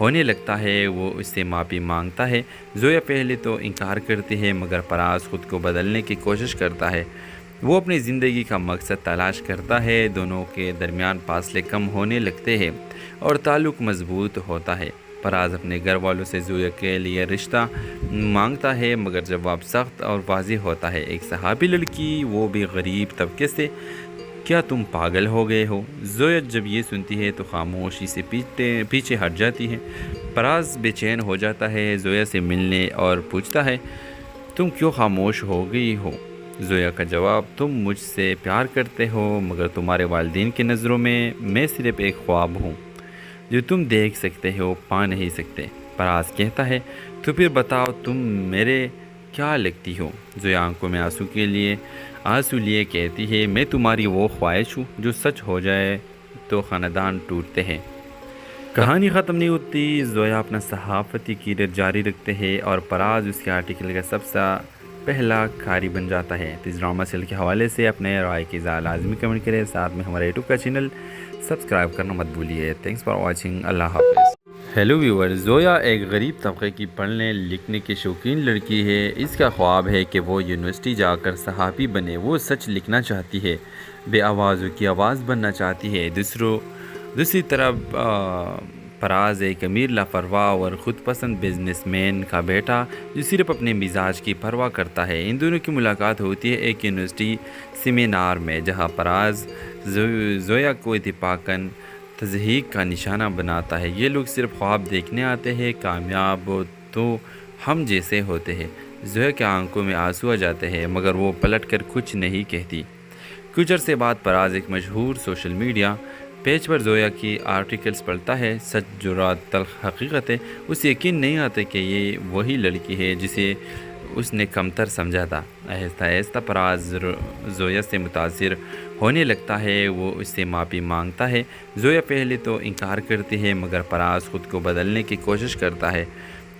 ہونے لگتا ہے وہ اس سے معافی مانگتا ہے۔ زویا پہلے تو انکار کرتی ہے مگر فراز خود کو بدلنے کی کوشش کرتا ہے۔ وہ اپنی زندگی کا مقصد تلاش کرتا ہے، دونوں کے درمیان فاصلے کم ہونے لگتے ہیں اور تعلق مضبوط ہوتا ہے۔ فراز اپنے گھر والوں سے زویا کے لیے رشتہ مانگتا ہے مگر جواب سخت اور واضح ہوتا ہے۔ ایک صحابی لڑکی، وہ بھی غریب طبقے سے، کیا تم پاگل ہو گئے ہو؟ زویا جب یہ سنتی ہے تو خاموشی سے پیچھے ہٹ جاتی ہے۔ فراز بے چین ہو جاتا ہے، زویا سے ملنے اور پوچھتا ہے تم کیوں خاموش ہو گئی ہو؟ زویا کا جواب، تم مجھ سے پیار کرتے ہو مگر تمہارے والدین کی نظروں میں صرف ایک خواب ہوں جو تم دیکھ سکتے ہو، پا نہیں سکتے۔ فراز کہتا ہے تو پھر بتاؤ تم میرے کیا لگتی ہو؟ زویا آنکھوں میں آنسو لیے کہتی ہے میں تمہاری وہ خواہش ہوں جو سچ ہو جائے تو خاندان ٹوٹتے ہیں۔ کہانی ختم نہیں ہوتی، زویا اپنا صحافتی کیریئر جاری رکھتے ہیں اور فراز اس کے آرٹیکل کا سب سے پہلا کھاری بن جاتا ہے۔ اس ڈرامہ سیل کے حوالے سے اپنے رائے کی اظہار لازمی کمنٹ کریں، ساتھ میں ہمارے یوٹیوب کا چینل سبسکرائب کرنا مت بھولیے۔ تھینکس فار واچنگ، اللہ حافظ۔ ہیلو ویور، زویا ایک غریب طبقے کی پڑھنے لکھنے کی شوقین لڑکی ہے۔ اس کا خواب ہے کہ وہ یونیورسٹی جا کر صحافی بنے۔ وہ سچ لکھنا چاہتی ہے، بے آوازوں کی آواز بننا چاہتی ہے۔ دوسری طرف فراز ایک امیر لاپرواہ اور خود پسند بزنس مین کا بیٹا جو صرف اپنے مزاج کی پرواہ کرتا ہے۔ ان دونوں کی ملاقات ہوتی ہے ایک یونیورسٹی سیمینار میں، جہاں فراز زویا کو اتفاقاً تضحیک کا نشانہ بناتا ہے۔ یہ لوگ صرف خواب دیکھنے آتے ہیں، کامیاب تو ہم جیسے ہوتے ہیں۔ زویا کے آنکھوں میں آنسو آ جاتے ہیں مگر وہ پلٹ کر کچھ نہیں کہتی۔ کچھ عرصے بعد فراز ایک مشہور سوشل میڈیا پیج پر زویا کی آرٹیکلز پڑھتا ہے۔ سچ، جرات، تلخ حقیقت ہے۔ اسے یقین نہیں آتا کہ یہ وہی لڑکی ہے جسے اس نے کمتر سمجھا تھا۔ آہستہ آہستہ فراز زویا سے متاثر ہونے لگتا ہے، وہ اس سے معافی مانگتا ہے۔ زویا پہلے تو انکار کرتی ہے مگر فراز خود کو بدلنے کی کوشش کرتا ہے۔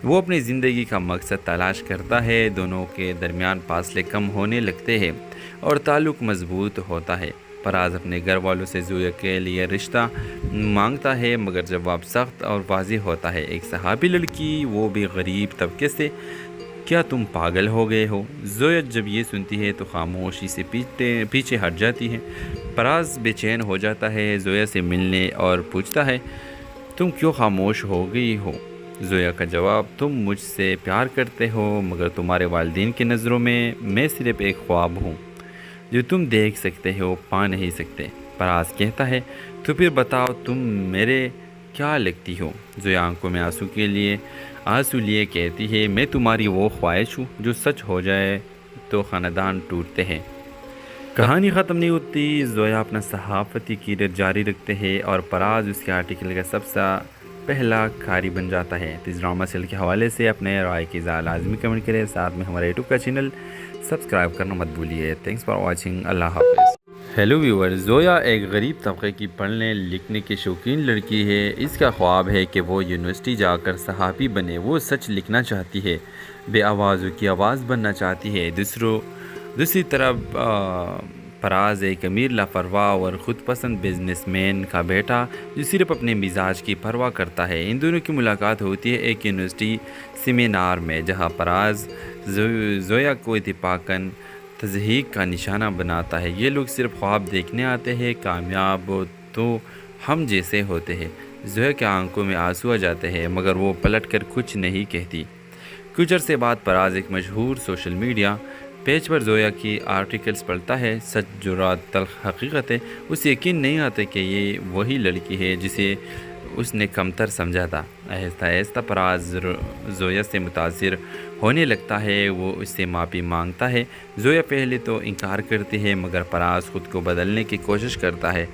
وہ اپنی زندگی کا مقصد تلاش کرتا ہے، دونوں کے درمیان فاصلے کم ہونے لگتے ہیں اور تعلق مضبوط ہوتا ہے۔ فراز اپنے گھر والوں سے زویا کے لیے رشتہ مانگتا ہے مگر جواب سخت اور واضح ہوتا ہے۔ ایک صحابی لڑکی، وہ بھی غریب طبقے سے، کیا تم پاگل ہو گئے ہو؟ زویا جب یہ سنتی ہے تو خاموشی سے پیچھے ہٹ جاتی ہے۔ فراز بے چین ہو جاتا ہے، زویا سے ملنے اور پوچھتا ہے تم کیوں خاموش ہو گئی ہو؟ زویا کا جواب، تم مجھ سے پیار کرتے ہو مگر تمہارے والدین کی نظروں میں صرف ایک خواب ہوں جو تم دیکھ سکتے ہو، پا نہیں سکتے۔ فراز کہتا ہے تو پھر بتاؤ تم میرے کیا لگتی ہو؟ زویا آنکھوں میں آنسو لیے کہتی ہے میں تمہاری وہ خواہش ہوں جو سچ ہو جائے تو خاندان ٹوٹتے ہیں۔ کہانی ختم نہیں ہوتی، زویا اپنا صحافتی کیریئر جاری رکھتے ہیں اور فراز اس کے آرٹیکل کا سب سے پہلا کھاری بن جاتا ہے۔ اس ڈرامہ سیل کے حوالے سے اپنے رائے کی اظہار لازمی کمنٹ کریں، ساتھ میں ہمارے یوٹیوب کا چینل سبسکرائب کرنا مت بھولیے۔ تھینکس فار واچنگ، اللہ حافظ۔ ہیلو ویور، زویا ایک غریب طبقے کی پڑھنے لکھنے کی شوقین لڑکی ہے۔ اس کا خواب ہے کہ وہ یونیورسٹی جا کر صحافی بنے۔ وہ سچ لکھنا چاہتی ہے، بے آوازوں کی آواز بننا چاہتی ہے۔ دوسری طرف فراز ایک امیر لاپرواہ اور خود پسند بزنس مین کا بیٹا جو صرف اپنے مزاج کی پرواہ کرتا ہے۔ ان دونوں کی ملاقات ہوتی ہے ایک یونیورسٹی سیمینار میں، جہاں فراز زویا کو اتفاقاً تضحیک کا نشانہ بناتا ہے۔ یہ لوگ صرف خواب دیکھنے آتے ہیں، کامیاب تو ہم جیسے ہوتے ہیں۔ زویا کے آنکھوں میں آنسو آ جاتے ہیں مگر وہ پلٹ کر کچھ نہیں کہتی۔ کچھ عرصے بعد فراز ایک مشہور سوشل میڈیا پیج پر زویا کی آرٹیکلز پڑھتا ہے۔ سچ، جرات، تلخ حقیقت ہے۔ اسے یقین نہیں آتا کہ یہ وہی لڑکی ہے جسے اس نے کمتر سمجھا تھا۔ آہستہ آہستہ فراز زویا سے متاثر ہونے لگتا ہے، وہ اس سے معافی مانگتا ہے۔ زویا پہلے تو انکار کرتی ہے مگر فراز خود کو بدلنے کی کوشش کرتا ہے۔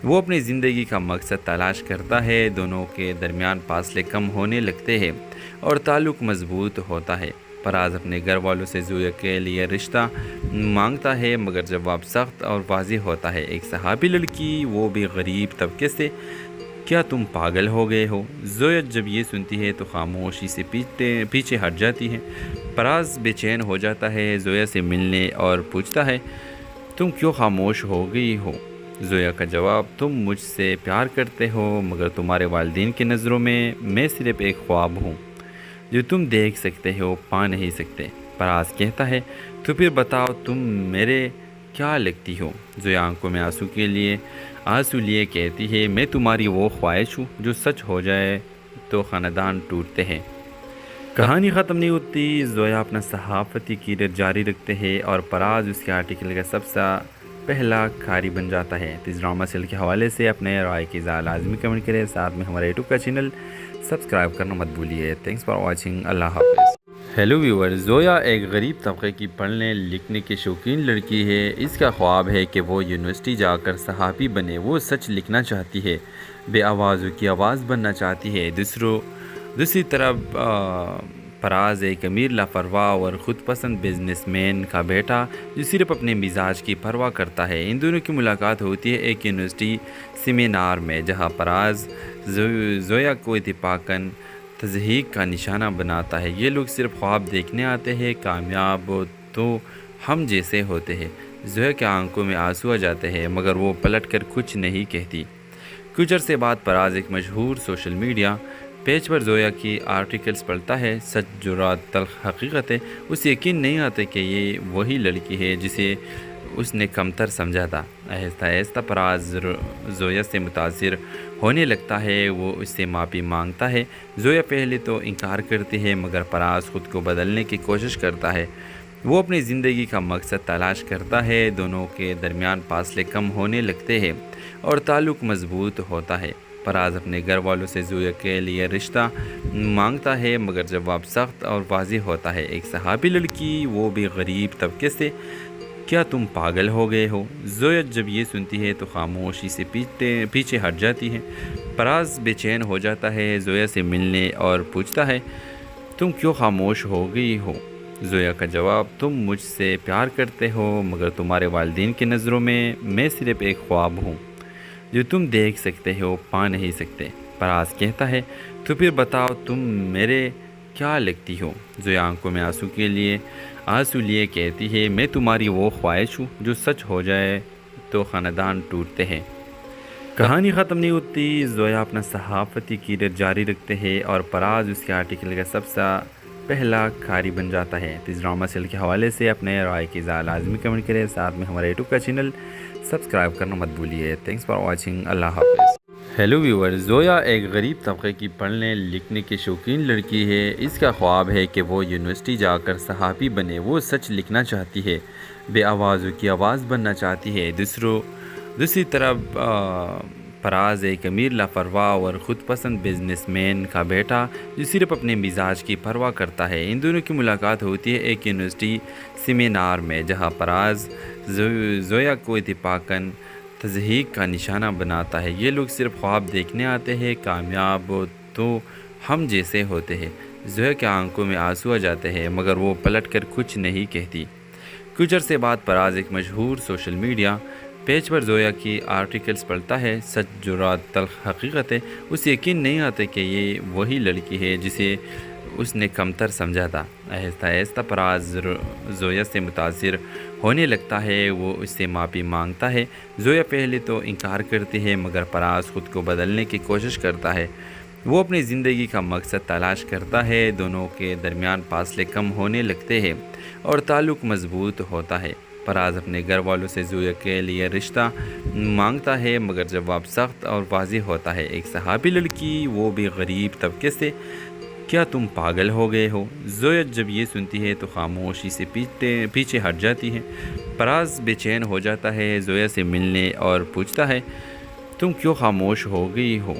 وہ اپنی زندگی کا مقصد تلاش کرتا ہے، دونوں کے درمیان فاصلے کم ہونے لگتے ہیں اور تعلق مضبوط ہوتا ہے۔ فراز اپنے گھر والوں سے زویا کے لیے رشتہ مانگتا ہے مگر جواب سخت اور واضح ہوتا ہے۔ ایک صحابی لڑکی، وہ بھی غریب طبقے سے، کیا تم پاگل ہو گئے ہو؟ زویا جب یہ سنتی ہے تو خاموشی سے پیچھے ہٹ جاتی ہے۔ فراز بے چین ہو جاتا ہے، زویا سے ملنے اور پوچھتا ہے تم کیوں خاموش ہو گئی ہو؟ زویا کا جواب تم مجھ سے پیار کرتے ہو مگر تمہارے والدین کی نظروں میں صرف ایک خواب ہوں جو تم دیکھ سکتے ہو پا نہیں سکتے۔ فراز کہتا ہے تو پھر بتاؤ تم میرے کیا لگتی ہو؟ زویا آنکھوں میں آنسو لیے کہتی ہے میں تمہاری وہ خواہش ہوں جو سچ ہو جائے تو خاندان ٹوٹتے ہیں۔ کہانی ختم نہیں ہوتی، زویا اپنا صحافتی کیریئر جاری رکھتے ہیں اور فراز اس کے آرٹیکل کا سب سے پہلا کھاری بن جاتا ہے۔ اس ڈرامہ سیریل کے حوالے سے اپنے رائے کی اظہار لازمی کمنٹ کریں، ساتھ میں ہمارے یوٹیوب کا چینل سبسکرائب کرنا مت بھولیے۔ تھینکس فار واچنگ، اللہ حافظ۔ ہیلو ویور، زویا ایک غریب طبقے کی پڑھنے لکھنے کی شوقین لڑکی ہے۔ اس کا خواب ہے کہ وہ یونیورسٹی جا کر صحافی بنے۔ وہ سچ لکھنا چاہتی ہے، بے آوازوں کی آواز بننا چاہتی ہے۔ دوسری طرف فراز ایک امیر لاپرواہ اور خود پسند بزنس مین کا بیٹا جو صرف اپنے مزاج کی پرواہ کرتا ہے۔ ان دونوں کی ملاقات ہوتی ہے ایک یونیورسٹی سیمینار میں، جہاں فراز زویا کو اتفاقاً تضحیک کا نشانہ بناتا ہے۔ یہ لوگ صرف خواب دیکھنے آتے ہیں، کامیاب تو ہم جیسے ہوتے ہیں۔ زویا کے آنکھوں میں آنسو آ جاتے ہیں مگر وہ پلٹ کر کچھ نہیں کہتی۔ کچھ عرصے بعد فراز ایک مشہور سوشل میڈیا پیج پر زویا کی آرٹیکلز پڑھتا ہے۔ سچ جرات تلخ حقیقت ہے، اسے یقین نہیں آتا کہ یہ وہی لڑکی ہے جسے اس نے کمتر سمجھا تھا۔ آہستہ آہستہ فراز زویا سے متاثر ہونے لگتا ہے، وہ اس سے معافی مانگتا ہے۔ زویا پہلے تو انکار کرتی ہے مگر فراز خود کو بدلنے کی کوشش کرتا ہے۔ وہ اپنی زندگی کا مقصد تلاش کرتا ہے، دونوں کے درمیان فاصلے کم ہونے لگتے ہیں اور تعلق مضبوط ہوتا ہے۔ فراز اپنے گھر والوں سے زویا کے لیے رشتہ مانگتا ہے مگر جواب سخت اور واضح ہوتا ہے۔ ایک صحافی لڑکی، وہ بھی غریب طبقے سے، کیا تم پاگل ہو گئے ہو؟ زویا جب یہ سنتی ہے تو خاموشی سے پیچھے ہٹ جاتی ہے۔ فراز بے چین ہو جاتا ہے، زویا سے ملنے اور پوچھتا ہے تم کیوں خاموش ہو گئی ہو؟ زویا کا جواب تم مجھ سے پیار کرتے ہو مگر تمہارے والدین کی نظروں میں صرف ایک خواب ہوں جو تم دیکھ سکتے ہو پا نہیں سکتے۔ فراز کہتا ہے تو پھر بتاؤ تم میرے کیا لگتی ہو؟ زویا آنکھوں میں آنسو لیے کہتی ہے میں تمہاری وہ خواہش ہوں جو سچ ہو جائے تو خاندان ٹوٹتے ہیں۔ کہانی ختم نہیں ہوتی، زویا اپنا صحافتی کیریئر جاری رکھتے ہیں اور فراز اس کے آرٹیکل کا سب سے پہلا کھاری بن جاتا ہے۔ اس ڈرامہ سیریل کے حوالے سے اپنے رائے کی اظہار لازمی کمنٹ کریں، ساتھ میں ہمارے یوٹیوب کا چینل سبسکرائب کرنا مت بھولیے۔ تھینکس فار واچنگ، اللہ حافظ۔ ہیلو ویور، زویا ایک غریب طبقے کی پڑھنے لکھنے کی شوقین لڑکی ہے۔ اس کا خواب ہے کہ وہ یونیورسٹی جا کر صحافی بنے۔ وہ سچ لکھنا چاہتی ہے، بے آوازوں کی آواز بننا چاہتی ہے۔ دوسری طرف فراز ایک امیر لاپرواہ اور خود پسند بزنس مین کا بیٹا جو صرف اپنے مزاج کی پرواہ کرتا ہے۔ ان دونوں کی ملاقات ہوتی ہے ایک یونیورسٹی سیمینار میں، جہاں فراز زویا کو اتفاقاً تضحیک کا نشانہ بناتا ہے۔ یہ لوگ صرف خواب دیکھنے آتے ہیں، کامیاب تو ہم جیسے ہوتے ہیں۔ زویا کے آنکھوں میں آنسو آ جاتے ہیں مگر وہ پلٹ کر کچھ نہیں کہتی۔ کچھ عرصے بعد فراز ایک مشہور سوشل میڈیا پیج پر زویا کی آرٹیکلز پڑھتا ہے۔ سچ جرات تلخ حقیقت ہے، اسے یقین نہیں آتا کہ یہ وہی لڑکی ہے جسے اس نے کمتر سمجھا تھا۔ آہستہ آہستہ فراز زویا سے متاثر ہونے لگتا ہے، وہ اس سے معافی مانگتا ہے۔ زویا پہلے تو انکار کرتی ہے مگر فراز خود کو بدلنے کی کوشش کرتا ہے۔ وہ اپنی زندگی کا مقصد تلاش کرتا ہے، دونوں کے درمیان فاصلے کم ہونے لگتے ہیں اور تعلق مضبوط ہوتا ہے۔ فراز اپنے گھر والوں سے زویا کے لیے رشتہ مانگتا ہے مگر جواب سخت اور واضح ہوتا ہے۔ ایک صحافی لڑکی، وہ بھی غریب طبقے سے، کیا تم پاگل ہو گئے ہو؟ زویا جب یہ سنتی ہے تو خاموشی سے پیچھے ہٹ جاتی ہے۔ فراز بے چین ہو جاتا ہے، زویا سے ملنے اور پوچھتا ہے تم کیوں خاموش ہو گئی ہو؟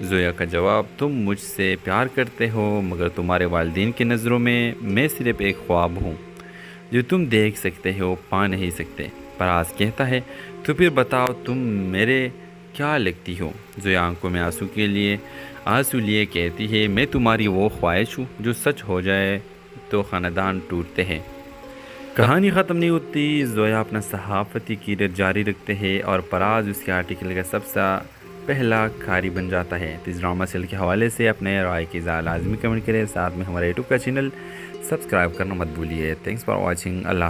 زویا کا جواب تم مجھ سے پیار کرتے ہو مگر تمہارے والدین کی نظروں میں صرف ایک خواب ہوں جو تم دیکھ سکتے ہو پا نہیں سکتے۔ فراز کہتا ہے تو پھر بتاؤ تم میرے کیا لگتی ہو؟ زویا آنکھوں میں آنسو لیے کہتی ہے میں تمہاری وہ خواہش ہوں جو سچ ہو جائے تو خاندان ٹوٹتے ہیں۔ کہانی ختم نہیں ہوتی، زویا اپنا صحافتی کیریئر جاری رکھتے ہیں اور فراز اس کے آرٹیکل کا سب سے پہلا کھاری بن جاتا ہے۔ اس ڈرامہ سیریل کے حوالے سے اپنے رائے کی اظہار لازمی کمنٹ کریں، ساتھ میں ہمارے یوٹیوب کا چینل سبسکرائب کرنا مت بھولیے۔ تھینکس فار واچنگ، اللہ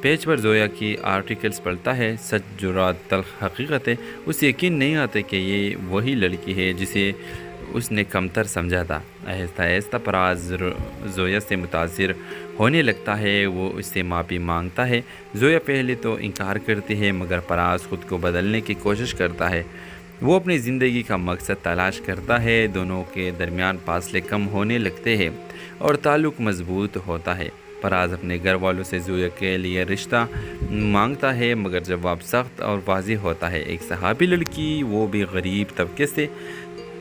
پیج پر زویا کی آرٹیکلز پڑھتا ہے، سچ جرات تلخ حقیقت ہے، اسے یقین نہیں آتا کہ یہ وہی لڑکی ہے جسے اس نے کمتر سمجھا تھا۔ آہستہ آہستہ پراز زویا سے متاثر ہونے لگتا ہے، وہ اس سے معافی مانگتا ہے۔ زویا پہلے تو انکار کرتی ہے مگر پراز خود کو بدلنے کی کوشش کرتا ہے۔ وہ اپنی زندگی کا مقصد تلاش کرتا ہے، دونوں کے درمیان فاصلے کم ہونے لگتے ہیں اور تعلق مضبوط ہوتا ہے۔ پراز اپنے گھر والوں سے زویا کے لیے رشتہ مانگتا ہے مگر جواب سخت اور واضح ہوتا ہے۔ ایک صحابی لڑکی، وہ بھی غریب طبقے سے،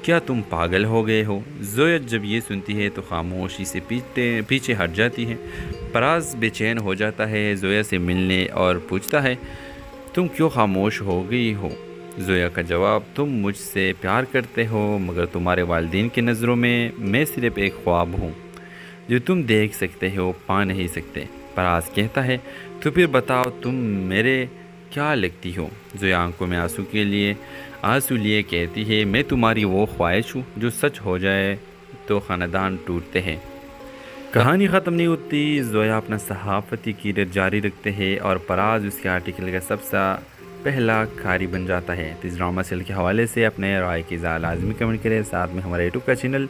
کیا تم پاگل ہو گئے ہو؟ زویا جب یہ سنتی ہے تو خاموشی سے پیچھے ہٹ جاتی ہے۔ پراز بے چین ہو جاتا ہے، زویا سے ملنے اور پوچھتا ہے تم کیوں خاموش ہو گئی ہو؟ زویا کا جواب، تم مجھ سے پیار کرتے ہو مگر تمہارے والدین کی نظروں میں صرف ایک خواب ہوں جو تم دیکھ سکتے ہو، پا نہیں سکتے۔ پراز کہتا ہے تو پھر بتاؤ تم میرے کیا لگتی ہو؟ زویا آنکھوں میں آنسو لیے کہتی ہے میں تمہاری وہ خواہش ہوں جو سچ ہو جائے تو خاندان ٹوٹتے ہیں۔ کہانی ختم نہیں ہوتی، زویا اپنا صحافتی کیریئر جاری رکھتے ہیں اور پراز اس کے آرٹیکل کا سب سے پہلا قاری بن جاتا ہے۔ اس ڈرامہ سیریل کے حوالے سے اپنے رائے کی اظہار لازمی کمنٹ کریں، ساتھ میں ہمارے یوٹیوب کا چینل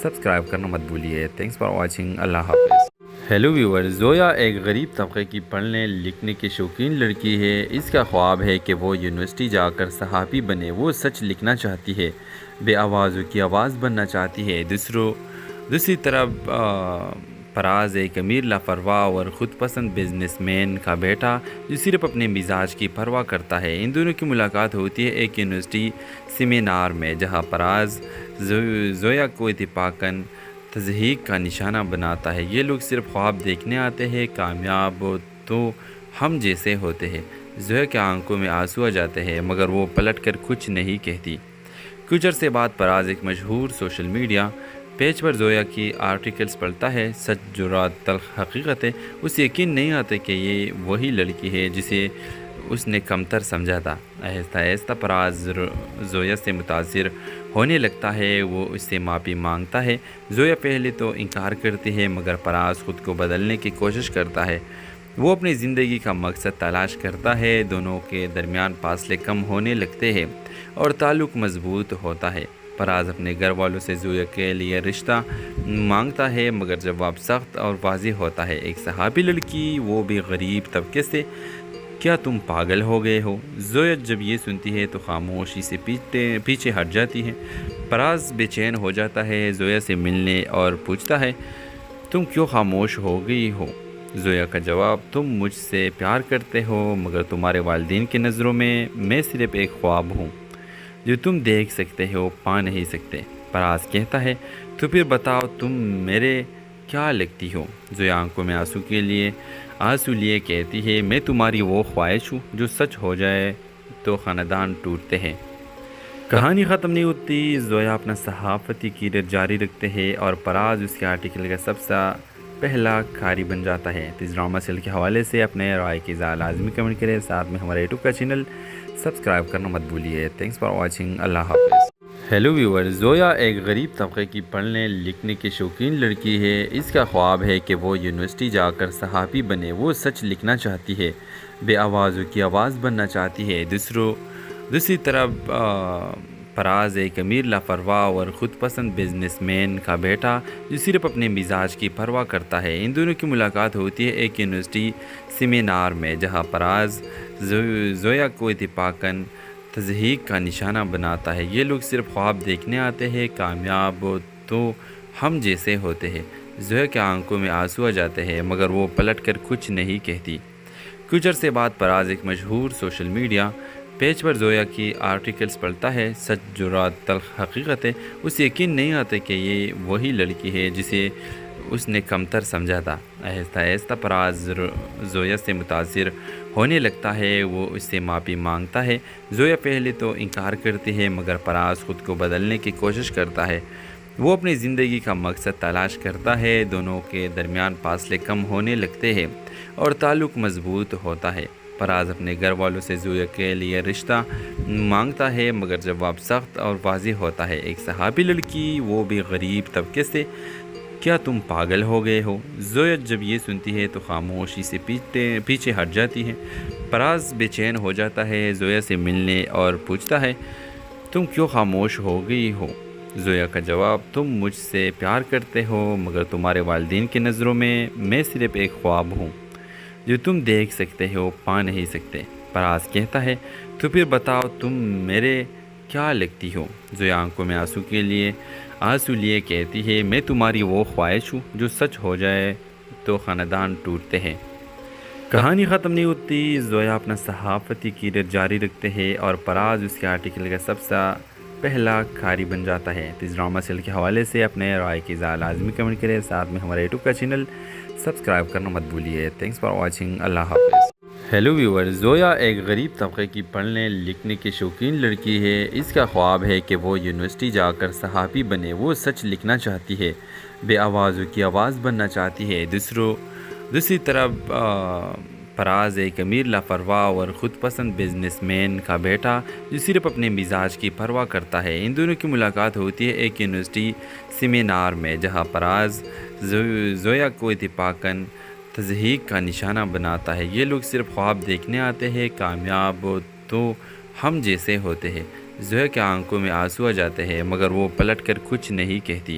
سبسکرائب کرنا مت بھولیے۔ تھینکس فار واچنگ، اللہ حافظ۔ ہیلو ویور، زویا ایک غریب طبقے کی پڑھنے لکھنے کی شوقین لڑکی ہے۔ اس کا خواب ہے کہ وہ یونیورسٹی جا کر صحافی بنے، وہ سچ لکھنا چاہتی ہے، بے آوازوں کی آواز بننا چاہتی ہے۔ دوسری طرف پراز ایک امیر لاپرواہ اور خود پسند بزنس مین کا بیٹا جو صرف اپنے مزاج کی پرواہ کرتا ہے۔ ان دونوں کی ملاقات ہوتی ہے ایک یونیورسٹی سیمینار میں، جہاں پراز زویا کو اتفاقاً تضحیک کا نشانہ بناتا ہے۔ یہ لوگ صرف خواب دیکھنے آتے ہیں، کامیاب تو ہم جیسے ہوتے ہیں۔ زویا کے آنکھوں میں آنسو آ جاتے ہیں مگر وہ پلٹ کر کچھ نہیں کہتی۔ کچھ عرصے بعد پراز ایک مشہور سوشل میڈیا پیج پر زویا کی آرٹیکلز پڑھتا ہے، سچ جرات تلخ حقیقت ہے، اسے یقین نہیں آتا کہ یہ وہی لڑکی ہے جسے اس نے کمتر سمجھا تھا۔ آہستہ آہستہ پراز زویا سے متاثر ہونے لگتا ہے، وہ اس سے معافی مانگتا ہے۔ زویا پہلے تو انکار کرتی ہے مگر پراز خود کو بدلنے کی کوشش کرتا ہے۔ وہ اپنی زندگی کا مقصد تلاش کرتا ہے، دونوں کے درمیان فاصلے کم ہونے لگتے ہیں اور تعلق مضبوط ہوتا ہے۔ پراز اپنے گھر والوں سے زویا کے لیے رشتہ مانگتا ہے مگر جواب سخت اور واضح ہوتا ہے۔ ایک صحابی لڑکی، وہ بھی غریب طبقے سے، کیا تم پاگل ہو گئے ہو؟ زویا جب یہ سنتی ہے تو خاموشی سے پیچھے ہٹ جاتی ہے۔ پراز بے چین ہو جاتا ہے، زویا سے ملنے اور پوچھتا ہے تم کیوں خاموش ہو گئی ہو؟ زویا کا جواب، تم مجھ سے پیار کرتے ہو مگر تمہارے والدین کی نظروں میں صرف ایک خواب ہوں جو تم دیکھ سکتے ہو، پا نہیں سکتے۔ پراز کہتا ہے تو پھر بتاؤ تم میرے کیا لگتی ہو؟ زویا آنکھوں میں آنسو لیے کہتی ہے میں تمہاری وہ خواہش ہوں جو سچ ہو جائے تو خاندان ٹوٹتے ہیں۔ کہانی ختم نہیں ہوتی، زویا اپنا صحافتی کیریئر جاری رکھتے ہیں اور پراز اس کے آرٹیکل کا سب سے پہلا قاری بن جاتا ہے۔ اس ڈرامہ سیریل کے حوالے سے اپنے رائے کی اظہار لازمی کمنٹ کریں، ساتھ میں ہمارے یوٹیوب کا چینل سبسکرائب کرنا مت بھولیے۔ تھینکس فار واچنگ، اللہ حافظ۔ ہیلو ویور، زویا ایک غریب طبقے کی پڑھنے لکھنے کی شوقین لڑکی ہے۔ اس کا خواب ہے کہ وہ یونیورسٹی جا کر صحافی بنے، وہ سچ لکھنا چاہتی ہے، بے آوازوں کی آواز بننا چاہتی ہے۔ دوسری طرف پراز ایک امیر لاپرواہ اور خود پسند بزنس مین کا بیٹا جو صرف اپنے مزاج کی پرواہ کرتا ہے۔ ان دونوں کی ملاقات ہوتی ہے ایک یونیورسٹی سیمینار میں، جہاں پراز زویا کو اتفاقاً تضحیک کا نشانہ بناتا ہے۔ یہ لوگ صرف خواب دیکھنے آتے ہیں، کامیاب تو ہم جیسے ہوتے ہیں۔ زویا کے آنکھوں میں آنسو آ جاتے ہیں مگر وہ پلٹ کر کچھ نہیں کہتی۔ کچھ عرصے بعد پراز ایک مشہور سوشل میڈیا پیج پر زویا کی آرٹیکلز پڑھتا ہے، سچ جرات تلخ حقیقت ہے، اسے یقین نہیں آتا کہ یہ وہی لڑکی ہے جسے اس نے کمتر سمجھا تھا۔ آہستہ آہستہ پراز زویا سے متاثر ہونے لگتا ہے، وہ اس سے معافی مانگتا ہے۔ زویا پہلے تو انکار کرتی ہے مگر پراز خود کو بدلنے کی کوشش کرتا ہے۔ وہ اپنی زندگی کا مقصد تلاش کرتا ہے، دونوں کے درمیان فاصلے کم ہونے لگتے ہیں اور تعلق مضبوط ہوتا ہے۔ پراز اپنے گھر والوں سے زویا کے لیے رشتہ مانگتا ہے مگر جواب سخت اور واضح ہوتا ہے۔ ایک صحابی لڑکی، وہ بھی غریب طبقے سے، کیا تم پاگل ہو گئے ہو؟ زویا جب یہ سنتی ہے تو خاموشی سے پیچھے ہٹ جاتی ہے۔ پراز بے چین ہو جاتا ہے، زویا سے ملنے اور پوچھتا ہے تم کیوں خاموش ہو گئی ہو؟ زویا کا جواب تم مجھ سے پیار کرتے ہو مگر تمہارے والدین کی نظروں میں صرف ایک خواب ہوں جو تم دیکھ سکتے ہو پا نہیں سکتے۔ پراز کہتا ہے تو پھر بتاؤ تم میرے کیا لگتی ہو؟ زویا آنکھوں میں آنسو لیے کہتی ہے میں تمہاری وہ خواہش ہوں جو سچ ہو جائے تو خاندان ٹوٹتے ہیں۔ کہانی ختم نہیں ہوتی، زویا اپنا صحافتی کیریئر جاری رکھتے ہیں اور پراز اس کے آرٹیکل کا سب سے پہلا کھاری بن جاتا ہے۔ اس ڈرامہ سیل کے حوالے سے اپنے رائے کی اظہار لازمی کمنٹ کریں، ساتھ میں ہمارے یوٹیوب کا چینل سبسکرائب کرنا مت بھولیے۔ تھینکس فار واچنگ، اللہ حافظ۔ ہیلو ویور، زویا ایک غریب طبقے کی پڑھنے لکھنے کی شوقین لڑکی ہے۔ اس کا خواب ہے کہ وہ یونیورسٹی جا کر صحافی بنے، وہ سچ لکھنا چاہتی ہے، بے آوازوں کی آواز بننا چاہتی ہے۔ دوسری طرف پراز ایک امیر لاپرواہ اور خود پسند بزنس مین کا بیٹا جو صرف اپنے مزاج کی پرواہ کرتا ہے۔ ان دونوں کی ملاقات ہوتی ہے ایک یونیورسٹی سیمینار میں، جہاں پراز زویا کو اتفاقاً تضحیک کا نشانہ بناتا ہے۔ یہ لوگ صرف خواب دیکھنے آتے ہیں، کامیاب تو ہم جیسے ہوتے ہیں۔ زویا کے آنکھوں میں آنسو آ جاتے ہیں مگر وہ پلٹ کر کچھ نہیں کہتی۔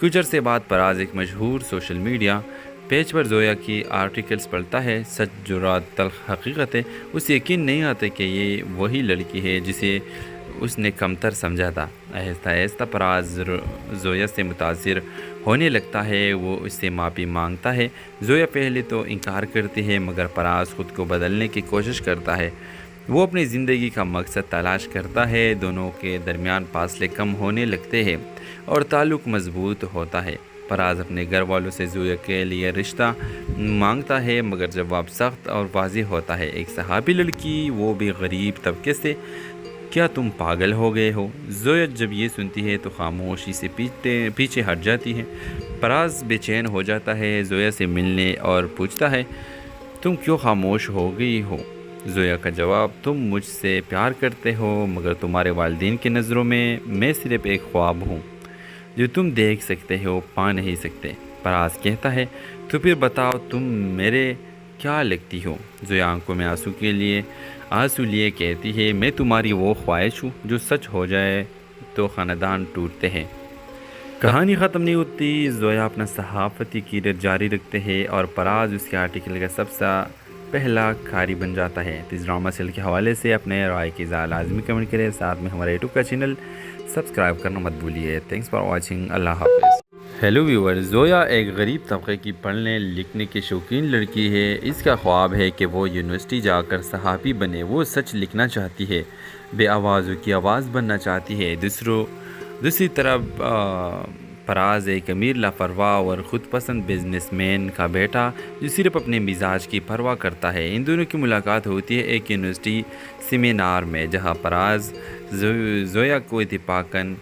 کچھ عرصے بعد پراز ایک مشہور سوشل میڈیا پیج پر زویا کی آرٹیکلز پڑھتا ہے۔ سچ، جرات، تلخ حقیقت ہے۔ اسے یقین نہیں آتا کہ یہ وہی لڑکی ہے جسے اس نے کمتر سمجھا تھا۔ آہستہ آہستہ پراز زویا سے متاثر ہونے لگتا ہے، وہ اس سے معافی مانگتا ہے۔ زویا پہلے تو انکار کرتی ہے مگر پراز خود کو بدلنے کی کوشش کرتا ہے۔ وہ اپنی زندگی کا مقصد تلاش کرتا ہے، دونوں کے درمیان فاصلے کم ہونے لگتے ہیں اور تعلق مضبوط ہوتا ہے۔ پراز اپنے گھر والوں سے زویا کے لیے رشتہ مانگتا ہے مگر جواب سخت اور واضح ہوتا ہے، ایک صحافی لڑکی، وہ بھی غریب طبقے سے۔ کیا تم پاگل ہو گئے ہو؟ زویا جب یہ سنتی ہے تو خاموشی سے پیچھے ہٹ جاتی ہے۔ پراز بے چین ہو جاتا ہے، زویا سے ملنے اور پوچھتا ہے تم کیوں خاموش ہو گئی ہو؟ زویا کا جواب تم مجھ سے پیار کرتے ہو مگر تمہارے والدین کی نظروں میں صرف ایک خواب ہوں جو تم دیکھ سکتے ہو پا نہیں سکتے۔ پراز کہتا ہے تو پھر بتاؤ تم میرے کیا لگتی ہو؟ زویا آنکھوں میں آنسو لیے کہتی ہے میں تمہاری وہ خواہش ہوں جو سچ ہو جائے تو خاندان ٹوٹتے ہیں۔ کہانی ختم نہیں ہوتی، زویا اپنا صحافتی کیریئر جاری رکھتے ہیں اور پراز اس کے آرٹیکل کا سب سے پہلا کھاری بن جاتا ہے۔ اس ڈرامہ سیل کے حوالے سے اپنے رائے کی اظہار لازمی کمنٹ کریں، ساتھ میں ہمارے یوٹیوب کا چینل سبسکرائب کرنا مت بھولیے۔ تھینکس فار واچنگ، اللہ حافظ۔ ہیلو ویور، زویا ایک غریب طبقے کی پڑھنے لکھنے کی شوقین لڑکی ہے۔ اس کا خواب ہے کہ وہ یونیورسٹی جا کر صحافی بنے، وہ سچ لکھنا چاہتی ہے، بے آوازوں کی آواز بننا چاہتی ہے۔ دوسری طرف پراز ایک امیر لاپرواہ اور خود پسند بزنس مین کا بیٹا جو صرف اپنے مزاج کی پرواہ کرتا ہے۔ ان دونوں کی ملاقات ہوتی ہے ایک یونیورسٹی سیمینار میں، جہاں پراز زویا کو اتفاقاً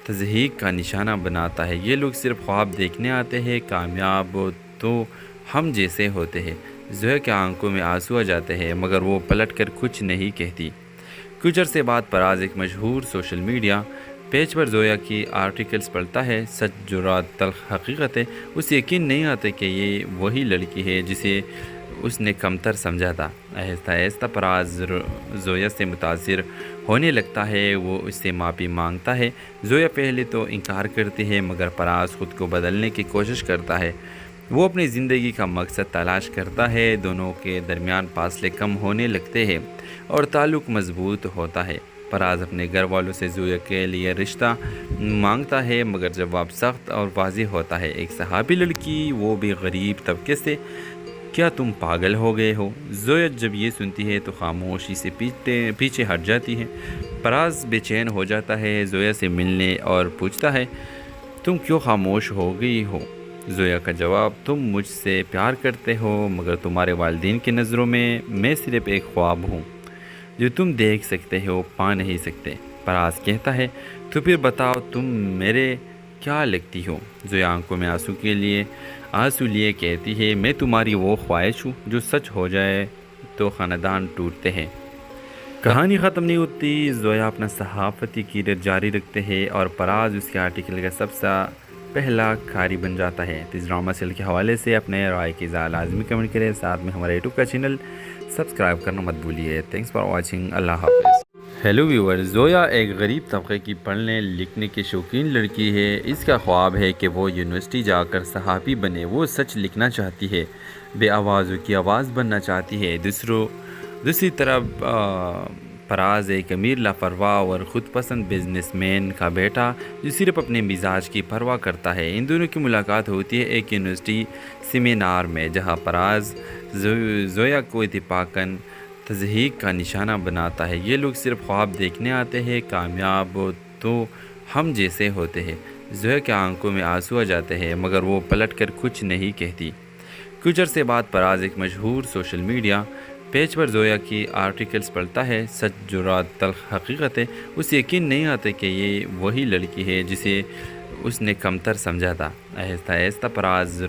تضحیک کا نشانہ بناتا ہے۔ یہ لوگ صرف خواب دیکھنے آتے ہیں، کامیاب تو ہم جیسے ہوتے ہیں۔ زویا کے آنکھوں میں آنسو آ جاتے ہیں مگر وہ پلٹ کر کچھ نہیں کہتی۔ کچھ عرصے بعد پراز ایک مشہور سوشل میڈیا پیج پر زویا کی آرٹیکلز پڑھتا ہے۔ سچ، جرات، تلخ حقیقت ہے۔ اسے یقین نہیں آتا کہ یہ وہی لڑکی ہے جسے اس نے کمتر سمجھا تھا۔ آہستہ آہستہ پراز زویا سے متاثر ہونے لگتا ہے، وہ اس سے معافی مانگتا ہے۔ زویا پہلے تو انکار کرتی ہے مگر پراز خود کو بدلنے کی کوشش کرتا ہے۔ وہ اپنی زندگی کا مقصد تلاش کرتا ہے، دونوں کے درمیان فاصلے کم ہونے لگتے ہیں اور تعلق مضبوط ہوتا ہے۔ پراز اپنے گھر والوں سے زویا کے لیے رشتہ مانگتا ہے مگر جواب سخت اور واضح ہوتا ہے، ایک صحافی لڑکی، وہ بھی غریب طبقے سے۔ کیا تم پاگل ہو گئے ہو؟ زویا جب یہ سنتی ہے تو خاموشی سے پیچھے ہٹ جاتی ہے۔ پراز بے چین ہو جاتا ہے، زویا سے ملنے اور پوچھتا ہے تم کیوں خاموش ہو گئی ہو؟ زویا کا جواب تم مجھ سے پیار کرتے ہو مگر تمہارے والدین کی نظروں میں صرف ایک خواب ہوں جو تم دیکھ سکتے ہو پا نہیں سکتے۔ پراز کہتا ہے تو پھر بتاؤ تم میرے کیا لگتی ہو؟ زویا آنکھوں میں آنسو لیے کہتی ہے میں تمہاری وہ خواہش ہوں جو سچ ہو جائے تو خاندان ٹوٹتے ہیں۔ کہانی ختم نہیں ہوتی، زویا اپنا صحافتی کیریئر جاری رکھتے ہیں اور پراز اس کے آرٹیکل کا سب سے پہلا کھاری بن جاتا ہے۔ تو اس ڈرامہ سیریل کے حوالے سے اپنے رائے کی اظہار لازمی کمنٹ کریں، ساتھ میں ہمارے یوٹیوب کا چینل سبسکرائب کرنا مت بھولیے۔ تھینکس فار واچنگ، اللہ حافظ۔ ہیلو ویور، زویا ایک غریب طبقے کی پڑھنے لکھنے کی شوقین لڑکی ہے۔ اس کا خواب ہے کہ وہ یونیورسٹی جا کر صحافی بنے۔ وہ سچ لکھنا چاہتی ہے، بے آوازوں کی آواز بننا چاہتی ہے۔ دوسری طرف فراز ایک امیر لاپرواہ اور خود پسند بزنس مین کا بیٹا جو صرف اپنے مزاج کی پرواہ کرتا ہے۔ ان دونوں کی ملاقات ہوتی ہے ایک یونیورسٹی سیمینار میں، جہاں فراز زویا کو اتفاقاً تضحیک کا نشانہ بناتا ہے۔ یہ لوگ صرف خواب دیکھنے آتے ہیں، کامیاب تو ہم جیسے ہوتے ہیں۔ زویا کے آنکھوں میں آنسو آ جاتے ہیں، مگر وہ پلٹ کر کچھ نہیں کہتی۔ کچھ عرصے بعد فراز ایک مشہور سوشل میڈیا پیج پر زویا کی آرٹیکلز پڑھتا ہے۔ سچ، جرات، تلخ حقیقتیں۔ اسے یقین نہیں آتا کہ یہ وہی لڑکی ہے جسے اس نے کمتر سمجھا تھا۔ آہستہ آہستہ فراز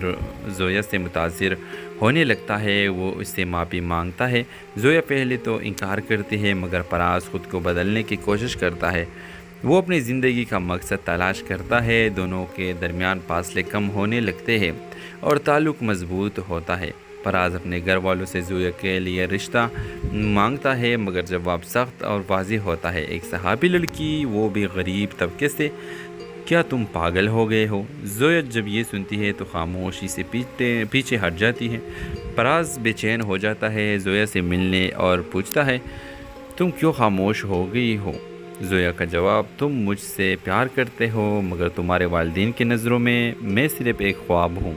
زویا سے متاثر ہونے لگتا ہے، وہ اس سے معافی مانگتا ہے۔ زویا پہلے تو انکار کرتی ہے، مگر فراز خود کو بدلنے کی کوشش کرتا ہے۔ وہ اپنی زندگی کا مقصد تلاش کرتا ہے، دونوں کے درمیان فاصلے کم ہونے لگتے ہیں اور تعلق مضبوط ہوتا ہے۔ فراز اپنے گھر والوں سے زویا کے لیے رشتہ مانگتا ہے، مگر جواب سخت اور واضح ہوتا ہے۔ ایک صحافی لڑکی، وہ بھی غریب طبقے سے، کیا تم پاگل ہو گئے ہو؟ زویا جب یہ سنتی ہے تو خاموشی سے پیچھے ہٹ جاتی ہے۔ فراز بے چین ہو جاتا ہے، زویا سے ملنے اور پوچھتا ہے تم کیوں خاموش ہو گئی ہو؟ زویا کا جواب، تم مجھ سے پیار کرتے ہو، مگر تمہارے والدین کی نظروں میں صرف ایک خواب ہوں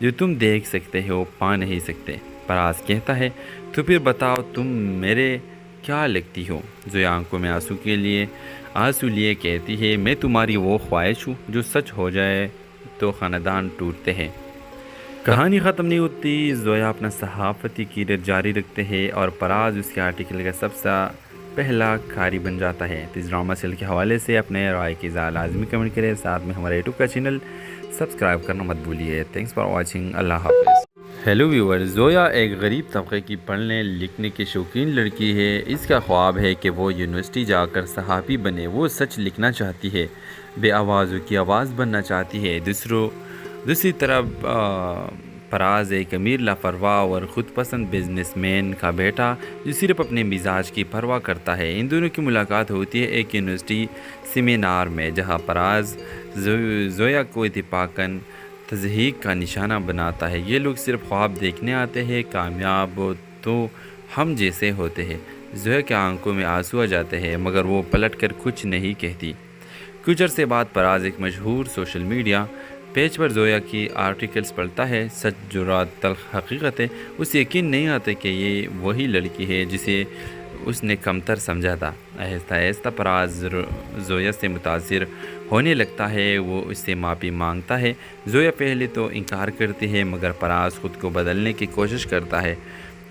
جو تم دیکھ سکتے ہو، پا نہیں سکتے۔ فراز کہتا ہے تو پھر بتاؤ تم میرے کیا لگتی ہو؟ زویا آنکھوں میں آنسو لیے کہتی ہے میں تمہاری وہ خواہش ہوں جو سچ ہو جائے تو خاندان ٹوٹتے ہیں۔ کہانی ختم نہیں ہوتی، زویا اپنا صحافتی کیریئر جاری رکھتے ہیں اور فراز اس کے آرٹیکل کا سب سے پہلا کھاری بن جاتا ہے۔ تو اس ڈرامہ سیریل کے حوالے سے اپنے رائے کی اظہار لازمی کمنٹ کریں، ساتھ میں ہمارے یوٹیوب کا چینل سبسکرائب کرنا مت بھولیے۔ تھینکس فار واچنگ، اللہ حافظ۔ ہیلو ویور، زویا ایک غریب طبقے کی پڑھنے لکھنے کی شوقین لڑکی ہے۔ اس کا خواب ہے کہ وہ یونیورسٹی جا کر صحافی بنے۔ وہ سچ لکھنا چاہتی ہے، بے آوازوں کی آواز بننا چاہتی ہے۔ دوسری طرف فراز ایک امیر لاپرواہ اور خود پسند بزنس مین کا بیٹا جو صرف اپنے مزاج کی پرواہ کرتا ہے۔ ان دونوں کی ملاقات ہوتی ہے ایک یونیورسٹی سیمینار میں، جہاں فراز زویا کو اتفاقاً تضحیک کا نشانہ بناتا ہے۔ یہ لوگ صرف خواب دیکھنے آتے ہیں، کامیاب تو ہم جیسے ہوتے ہیں۔ زویا کے آنکھوں میں آنسو آ جاتے ہیں، مگر وہ پلٹ کر کچھ نہیں کہتی۔ کچھ عرصے بعد فراز ایک مشہور سوشل میڈیا پیج پر زویا کی آرٹیکلز پڑھتا ہے۔ سچ، جرات، تلخ حقیقتیں۔ اسے یقین نہیں آتا کہ یہ وہی لڑکی ہے جسے اس نے کمتر سمجھا تھا۔ آہستہ آہستہ فراز زویا سے متاثر ہونے لگتا ہے، وہ اس سے معافی مانگتا ہے۔ زویا پہلے تو انکار کرتی ہے، مگر فراز خود کو بدلنے کی کوشش کرتا ہے۔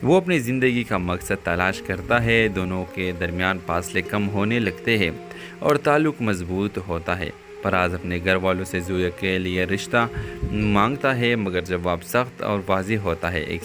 وہ اپنی زندگی کا مقصد تلاش کرتا ہے، دونوں کے درمیان فاصلے کم ہونے لگتے ہیں اور تعلق مضبوط ہوتا ہے۔ فراز اپنے گھر والوں سے زویا کے لیے رشتہ مانگتا ہے، مگر جواب سخت اور واضح ہوتا ہے۔ ایک